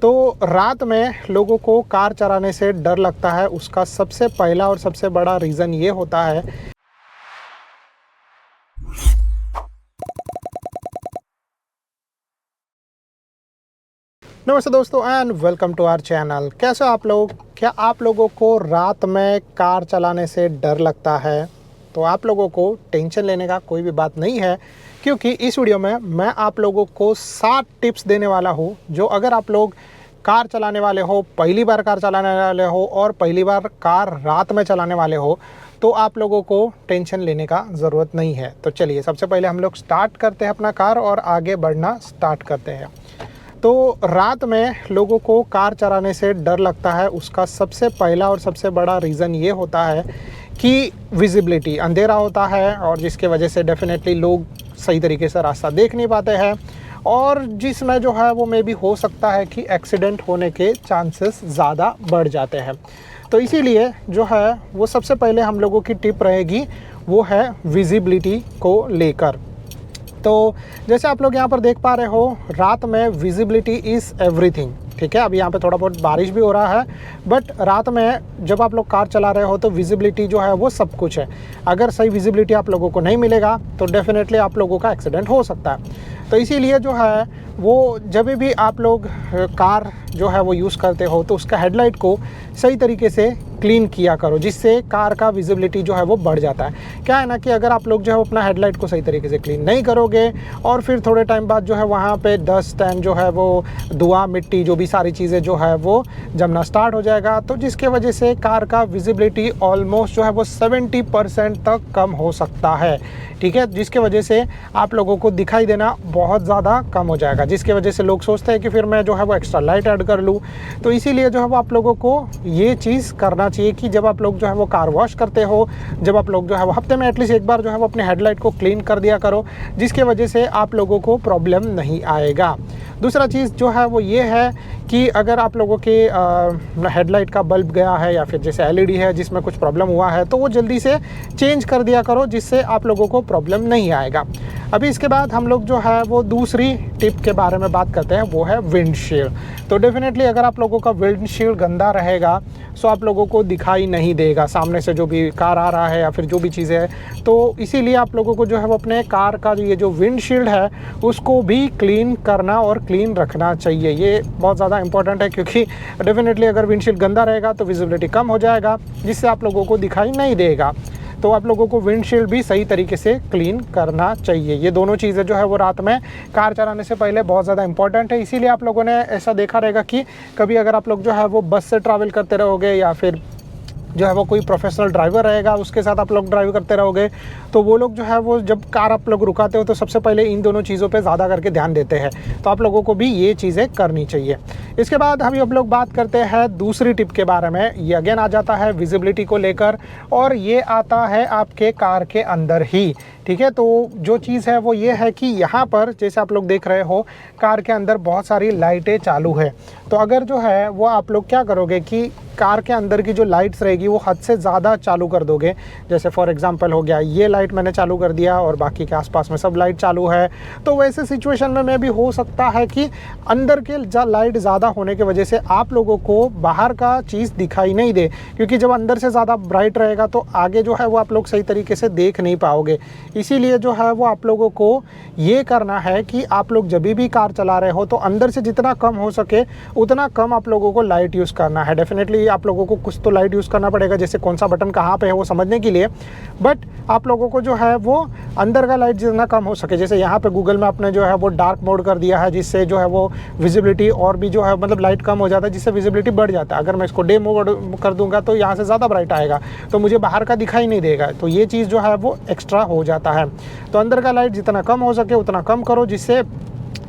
तो रात में लोगों को कार चलाने से डर लगता है, उसका सबसे पहला और सबसे बड़ा रीज़न ये होता है। नमस्ते दोस्तों and welcome to our channel. कैसे हो आप लोग? क्या आप लोगों को रात में कार चलाने से डर लगता है? तो आप लोगों को टेंशन लेने का कोई भी बात नहीं है, क्योंकि इस वीडियो में मैं आप लोगों को 7 टिप्स देने वाला हूँ, जो अगर आप लोग कार चलाने वाले हो, पहली बार कार चलाने वाले हो और पहली बार कार रात में चलाने वाले हो, तो आप लोगों को टेंशन लेने का ज़रूरत नहीं है। तो चलिए सबसे पहले हम लोग स्टार्ट करते हैं अपना कार और आगे बढ़ना स्टार्ट करते हैं। तो रात में लोगों को कार चलाने से डर लगता है, उसका सबसे पहला और सबसे बड़ा रीज़न ये होता है कि विजिबिलिटी, अंधेरा होता है और जिसके वजह से डेफिनेटली लोग सही तरीके से रास्ता देख नहीं पाते हैं, और जिसमें जो है वो मे भी हो सकता है कि एक्सीडेंट होने के चांसेस ज़्यादा बढ़ जाते हैं। तो इसीलिए जो है वो सबसे पहले हम लोगों की टिप रहेगी वो है विजिबिलिटी को लेकर। तो जैसे आप लोग यहाँ पर देख पा रहे हो, रात में विजिबिलिटी इज़ एवरीथिंग। ठीक है, अभी यहाँ पे थोड़ा बहुत बारिश भी हो रहा है, बट रात में जब आप लोग कार चला रहे हो तो विजिबिलिटी जो है वो सब कुछ है। अगर सही विजिबिलिटी आप लोगों को नहीं मिलेगा तो डेफिनेटली आप लोगों का एक्सीडेंट हो सकता है। तो इसीलिए जो है वो जब भी आप लोग कार जो है वो यूज़ करते हो तो उसका हेडलाइट को सही तरीके से क्लीन किया करो, जिससे कार का विजिबिलिटी जो है वो बढ़ जाता है। क्या है ना कि अगर आप लोग जो है अपना हेडलाइट को सही तरीके से क्लीन नहीं करोगे और फिर थोड़े टाइम बाद जो है वहाँ पे डस्ट एंड जो है वो धुआं, मिट्टी, जो भी सारी चीज़ें जो है वो जमना स्टार्ट हो जाएगा, तो जिसके वजह से कार का विजिबिलिटी ऑलमोस्ट जो है वो 70% तक कम हो सकता है। ठीक है, जिसके वजह से आप लोगों को दिखाई देना बहुत ज़्यादा कम हो जाएगा, जिसके वजह से लोग सोचते हैं कि फिर मैं जो है वो एक्स्ट्रा लाइट ऐड कर लूँ। तो इसीलिए जो है वो आप लोगों को ये चीज़ करना चाहिए कि जब आप लोग जो है वो कार वॉश करते हो, जब आप लोग जो है वो हफ्ते में एटलीस्ट एक बार जो है वो अपने हेडलाइट को क्लीन कर दिया करो, जिसके वजह से आप लोगों को प्रॉब्लम नहीं आएगा। दूसरा चीज़ जो है वो ये है कि अगर आप लोगों के हेडलाइट का बल्ब गया है या फिर जैसे एलईडी है जिसमें कुछ प्रॉब्लम हुआ है, तो वो जल्दी से चेंज कर दिया करो, जिससे आप लोगों को प्रॉब्लम नहीं आएगा। अभी इसके बाद हम लोग जो है वो दूसरी टिप के बारे में बात करते हैं, वो है विंडशील्ड। तो डेफिनेटली अगर आप लोगों का विंडशील्ड गंदा रहेगा तो आप लोगों को दिखाई नहीं देगा सामने से जो भी कार आ रहा है या फिर जो भी चीज़ें है। तो इसीलिए आप लोगों को जो है वो अपने कार का ये जो विंडशील्ड है उसको भी क्लीन करना और क्लीन रखना चाहिए। ये बहुत ज़्यादा इंपॉर्टेंट है, क्योंकि डेफिनेटली अगर विंडशील्ड गंदा रहेगा तो विजिबिलिटी कम हो जाएगा, जिससे आप लोगों को दिखाई नहीं देगा। तो आप लोगों को विंडशील्ड भी सही तरीके से क्लीन करना चाहिए। ये दोनों चीज़ें जो है वो रात में कार चलाने से पहले बहुत ज़्यादा इंपॉर्टेंट है। इसीलिए आप लोगों ने ऐसा देखा रहेगा कि कभी अगर आप लोग जो है वो बस से ट्रैवल करते रहोगे या फिर जो है वो कोई प्रोफेशनल ड्राइवर रहेगा उसके साथ आप लोग ड्राइव करते रहोगे, तो वो लोग जो है वो जब कार आप लोग रुकाते हो तो सबसे पहले इन दोनों चीज़ों पे ज़्यादा करके ध्यान देते हैं। तो आप लोगों को भी ये चीज़ें करनी चाहिए। इसके बाद हम लोग बात करते हैं दूसरी टिप के बारे में। ये अगेन आ जाता है विजिबिलिटी को लेकर, और ये आता है आपके कार के अंदर ही। ठीक है, तो जो चीज़ है वो ये है कि यहाँ पर जैसे आप लोग देख रहे हो कार के अंदर बहुत सारी लाइटें चालू है। तो अगर जो है वो आप लोग क्या करोगे कि कार के अंदर की जो लाइट्स रहेगी वो हद से ज़्यादा चालू कर दोगे। जैसे फॉर एग्जांपल हो गया, ये लाइट मैंने चालू कर दिया और बाकी के आसपास में सब लाइट चालू है, तो वैसे सिचुएशन में भी हो सकता है कि अंदर के लाइट ज़्यादा होने की वजह से आप लोगों को बाहर का चीज़ दिखाई नहीं दे, क्योंकि जब अंदर से ज़्यादा ब्राइट रहेगा तो आगे जो है वो आप लोग सही तरीके से देख नहीं पाओगे। इसीलिए जो है वो आप लोगों को ये करना है कि आप लोग जब भी कार चला रहे हो तो अंदर से जितना कम हो सके उतना कम आप लोगों को लाइट यूज़ करना है। डेफिनेटली आप लोगों को कुछ तो लाइट यूज़ करना पड़ेगा, जैसे कौन सा बटन कहाँ पे है वो समझने के लिए, बट आप लोगों को जो है वो अंदर का लाइट जितना कम हो सके, जैसे यहाँ पे गूगल मैप ने जो है वो डार्क मोड कर दिया है, जिससे जो है वो विजिबिलिटी और भी जो है मतलब लाइट कम हो जाता है, जिससे विजिबिलिटी बढ़ जाता है। अगर मैं इसको डे मोड कर दूंगा तो यहाँ से ज़्यादा ब्राइट आएगा, तो मुझे बाहर का दिखाई नहीं देगा। तो ये चीज़ जो है वो एक्स्ट्रा हो जाता है। तो अंदर का लाइट जितना कम हो सके उतना कम करो, जिससे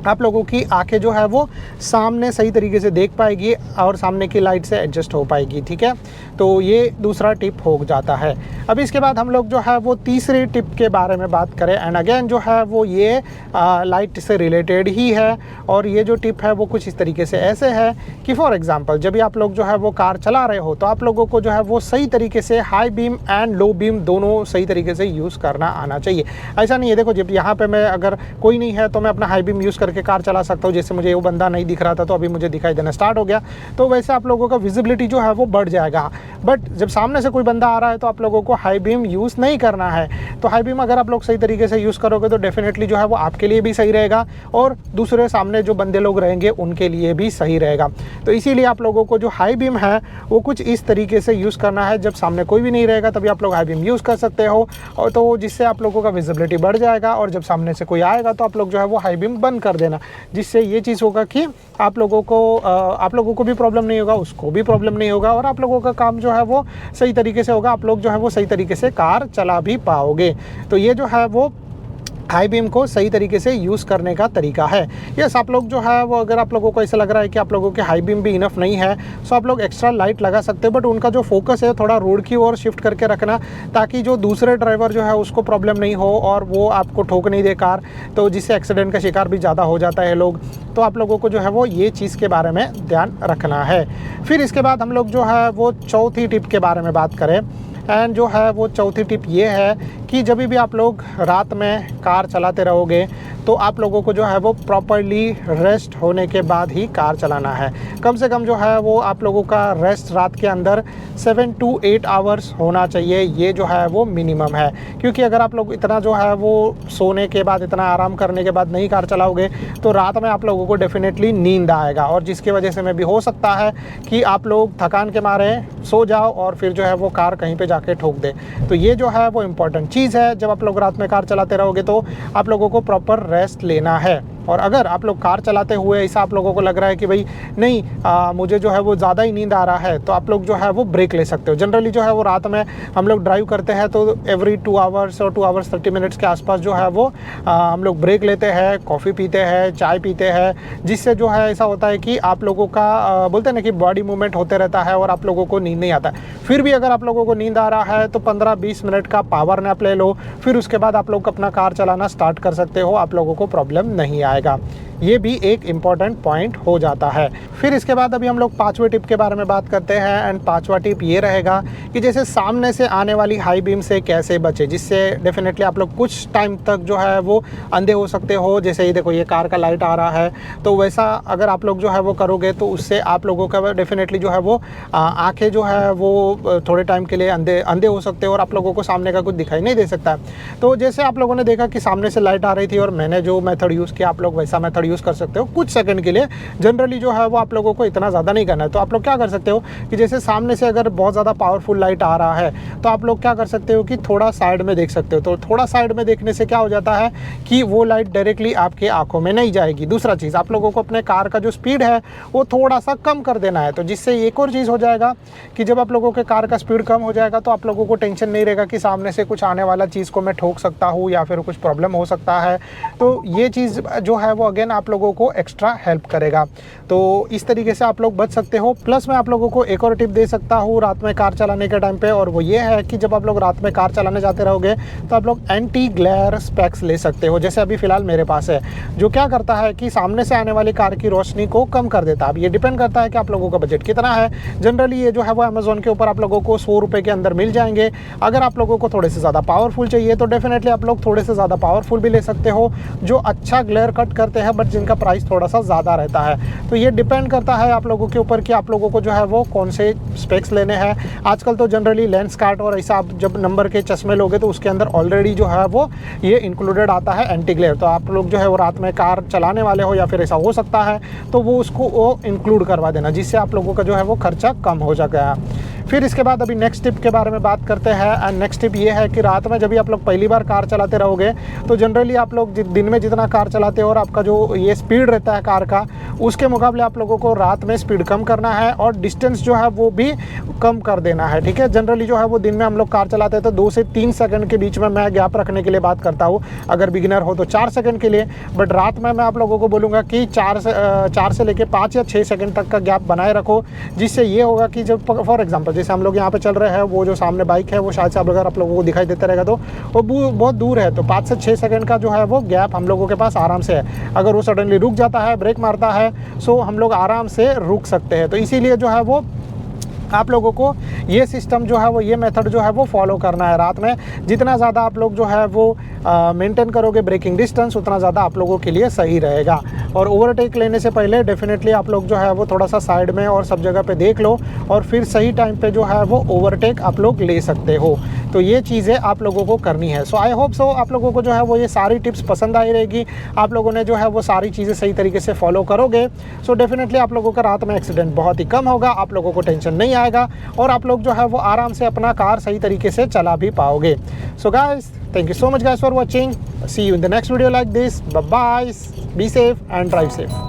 आप लोगों की आंखें जो है वो सामने सही तरीके से देख पाएगी और सामने की लाइट से एडजस्ट हो पाएगी। ठीक है, तो ये दूसरा टिप हो जाता है। अभी इसके बाद हम लोग जो है वो तीसरी टिप के बारे में बात करें, एंड अगेन जो है वो ये लाइट से रिलेटेड ही है। और ये जो टिप है वो कुछ इस तरीके से ऐसे है कि फॉर एग्जांपल जब भी आप लोग जो है वो कार चला रहे हो तो आप लोगों को जो है वो सही तरीके से high beam and low beam दोनों सही तरीके से यूज़ करना आना चाहिए। ऐसा नहीं है, देखो जब यहाँ पे मैं अगर कोई नहीं है तो मैं अपना हाई बीम यूज़ करके करके कार चला सकता हूँ। जैसे मुझे वो बंदा नहीं दिख रहा था तो अभी मुझे दिखाई देना स्टार्ट हो गया, तो वैसे आप लोगों का विजिबिलिटी जो है वो बढ़ जाएगा। बट जब सामने से कोई बंदा आ रहा है तो आप लोगों को हाई बीम यूज़ नहीं करना है। तो हाई बीम अगर आप लोग सही तरीके से यूज़ करोगे तो डेफिनेटली जो है वो आपके लिए भी सही रहेगा और दूसरे सामने जो बंदे लोग रहेंगे उनके लिए भी सही रहेगा। तो इसीलिए आप लोगों को जो हाई बीम है वो कुछ इस तरीके से यूज़ करना है, जब सामने कोई भी नहीं रहेगा तभी आप लोग हाई बीम यूज़ कर सकते हो, और तो जिससे आप लोगों का विजिबिलिटी बढ़ जाएगा। और जब सामने से कोई आएगा तो आप लोग जो है वो हाई बीम बंद कर देना, जिससे ये चीज़ होगा कि आप लोगों को भी प्रॉब्लम नहीं होगा, उसको भी प्रॉब्लम नहीं होगा, और आप लोगों का काम जो है वो सही तरीके से होगा। आप लोग जो है वो सही तरीके से कार चला भी पाओगे। तो ये जो है वो हाई बीम को सही तरीके से यूज़ करने का तरीका है। यस, आप लोग जो है वो अगर आप लोगों को ऐसा लग रहा है कि आप लोगों के हाई बीम भी इनफ नहीं है तो आप लोग एक्स्ट्रा लाइट लगा सकते हो, बट उनका जो फोकस है थोड़ा रोड की ओर शिफ्ट करके रखना, ताकि जो दूसरे ड्राइवर जो है उसको प्रॉब्लम नहीं हो और वो आपको ठोक नहीं दे कार, तो जिससे एक्सीडेंट का शिकार भी ज़्यादा हो जाता है लोग। तो आप लोगों को जो है वो ये चीज़ के बारे में ध्यान रखना है। फिर इसके बाद हम लोग जो है वो चौथी टिप के बारे में बात करें, एंड जो है वो चौथी टिप ये है कि जब भी आप लोग रात में कार चलाते रहोगे तो आप लोगों को जो है वो प्रॉपर्ली रेस्ट होने के बाद ही कार चलाना है। कम से कम जो है वो आप लोगों का रेस्ट रात के अंदर 7 to 8 आवर्स होना चाहिए, ये जो है वो मिनिमम है। क्योंकि अगर आप लोग इतना जो है वो सोने के बाद, इतना आराम करने के बाद नहीं कार चलाओगे तो रात में आप लोगों को डेफिनेटली नींद आएगा, और जिसकी वजह से में भी हो सकता है कि आप लोग थकान के मारे सो जाओ और फिर जो है वो कार कहीं पे जाके ठोक दे। तो ये जो है वो इम्पोर्टेंट चीज़ है, जब आप लोग रात में कार चलाते रहोगे तो आप लोगों को प्रॉपर रेस्ट लेना है। और अगर आप लोग कार चलाते हुए ऐसा आप लोगों को लग रहा है कि भाई नहीं मुझे जो है वो ज़्यादा ही नींद आ रहा है, तो आप लोग जो है वो ब्रेक ले सकते हो। जनरली जो है वो रात में हम लोग ड्राइव करते हैं तो एवरी 2 आवर्स और 2 आवर्स 30 मिनट्स के आसपास जो है वो हम लोग ब्रेक लेते हैं, कॉफ़ी पीते हैं, चाय पीते हैं, जिससे जो है ऐसा होता है कि आप लोगों का बोलते हैं ना कि बॉडी मूवमेंट होते रहता है और आप लोगों को नींद नहीं आता। फिर भी अगर आप लोगों को नींद आ रहा है तो 15-20 मिनट का पावर नैप ले लो, फिर उसके बाद आप लोग अपना कार चलाना स्टार्ट कर सकते हो, आप लोगों को प्रॉब्लम नहीं आएगा। ये भी एक इम्पॉर्टेंट पॉइंट हो जाता है। फिर इसके बाद अभी हम लोग 5वें टिप के बारे में बात करते हैं, एंड 5वां टिप ये रहेगा कि जैसे सामने से आने वाली हाई बीम से कैसे बचे, जिससे डेफिनेटली आप लोग कुछ टाइम तक जो है वो अंधे हो सकते हो। जैसे ये देखो, ये कार का लाइट आ रहा है, तो वैसा अगर आप लोग जो है वो करोगे तो उससे आप लोगों का डेफिनेटली जो है वो आँखें जो है वो थोड़े टाइम के लिए अंधे हो सकते हो और आप लोगों को सामने का कुछ दिखाई नहीं दे सकता। तो जैसे आप लोगों ने देखा कि सामने से लाइट आ रही थी और मैंने जो मेथड यूज़ किया, आप लोग वैसा मेथड यूज़ कर सकते हो कुछ सेकंड के लिए। जनरली जो है वो आप लोगों को इतना ज़्यादा नहीं करना है। तो आप लोग क्या कर सकते हो कि जैसे सामने से अगर बहुत ज़्यादा पावरफुल लाइट आ रहा है तो आप लोग क्या कर सकते हो कि थोड़ा साइड में देख सकते हो। तो थोड़ा साइड में देखने से क्या हो जाता है कि वो लाइट डायरेक्टली आपके आंखों में नहीं जाएगी। दूसरा चीज़, आप लोगों को अपने कार का जो स्पीड है वो थोड़ा सा कम कर देना है। तो जिससे एक और चीज़ हो जाएगा कि जब आप लोगों के कार का स्पीड कम हो जाएगा तो आप लोगों को टेंशन नहीं रहेगा कि सामने से कुछ आने वाला चीज़ को मैं ठोक सकता हूँ या फिर कुछ प्रॉब्लम हो सकता है। तो ये चीज़ जो है वो अगेन आप लोगों को एक्स्ट्रा हेल्प करेगा। तो इस तरीके से आप लोग बच सकते हो। प्लस मैं आप लोगों को एक और टिप दे सकता हूँ रात में कार चलाने के टाइम पे, और वो ये है कि जब आप लोग रात में कार चलाने जाते रहोगे तो आप लोग एंटी ग्लेयर स्पेक्स ले सकते हो। जैसे अभी फ़िलहाल मेरे पास है, जो क्या करता है कि सामने से आने वाली कार की रोशनी को कम कर देता है। अब ये डिपेंड करता है कि आप लोगों का बजट कितना है। जनरली ये जो है वो अमेज़ॉन के ऊपर आप लोगों को 100 रुपये के अंदर मिल जाएंगे। अगर आप लोगों को थोड़े से ज़्यादा पावरफुल चाहिए तो डेफिनेटली आप लोग थोड़े से ज़्यादा पावरफुल भी ले सकते हो, जो अच्छा ग्लेयर कट करते हैं बट जिनका प्राइस थोड़ा सा ज़्यादा रहता है। तो ये डिपेंड करता है आप लोगों के ऊपर कि आप लोगों को जो है वो कौन से स्पेक्स लेने हैं। आजकल तो जनरली लेंस कार्ट और ऐसा आप जब नंबर के चश्मे लोगे तो उसके अंदर ऑलरेडी जो है वो ये इंक्लूडेड आता है एंटी ग्लेयर। तो आप लोग जो है वो रात में कार चलाने वाले हो या फिर ऐसा हो सकता है तो वो उसको वो इंक्लूड करवा देना, जिससे आप लोगों का जो है वो खर्चा कम हो जाएगा। फिर इसके बाद अभी नेक्स्ट टिप के बारे में बात करते हैं, एंड नेक्स्ट टिप ये है कि रात में जब भी आप लोग पहली बार कार चलाते रहोगे तो जनरली आप लोग दिन में जितना कार चलाते हो और आपका जो ये स्पीड रहता है कार का, उसके मुकाबले आप लोगों को रात में स्पीड कम करना है और डिस्टेंस जो है वो भी कम कर देना है। ठीक है, जनरली जो है वो दिन में हम लोग कार चलाते हैं तो 2 से 3 सेकंड के बीच में मैं गैप रखने के लिए बात करता हूँ, अगर बिगिनर हो तो 4 सेकंड के लिए। बट रात में मैं आप लोगों को बोलूँगा कि 4 से लेके 5 या 6 सेकंड तक का गैप बनाए रखो, जिससे ये होगा कि जब फॉर एग्जाम्पल जैसे हम लोग यहाँ पे चल रहे हैं, वो जो सामने बाइक है वो शायद से अगर आप लोगों को दिखाई देता रहेगा तो वो बहुत दूर है, तो 5 से 6 सेकंड का जो है वो गैप हम लोगों के पास आराम से है। अगर वो सडनली रुक जाता है, ब्रेक मारता है, सो हम लोग आराम से रुक सकते हैं। तो इसीलिए जो है वो आप लोगों को ये सिस्टम जो है वो, ये मेथड जो है वो फॉलो करना है। रात में जितना ज़्यादा आप लोग जो है वो मेंटेन करोगे ब्रेकिंग डिस्टेंस, उतना ज़्यादा आप लोगों के लिए सही रहेगा। और ओवरटेक लेने से पहले डेफिनेटली आप लोग जो है वो थोड़ा सा साइड में और सब जगह पे देख लो, और फिर सही टाइम पे जो है वो ओवरटेक आप लोग ले सकते हो। तो ये चीज़ें आप लोगों को करनी है। सो आई होप सो आप लोगों को जो है वो ये सारी टिप्स पसंद आई रहेगी। आप लोगों ने जो है वो सारी चीज़ें सही तरीके से फॉलो करोगे, सो डेफिनेटली आप लोगों का रात में एक्सीडेंट बहुत ही कम होगा, आप लोगों को टेंशन नहीं आएगा, और आप लोग जो है वो आराम से अपना कार सही तरीके से चला भी पाओगे। So guys, thank you so much guys for watching. See you in the next video like this. Bye bye. Be safe and drive safe.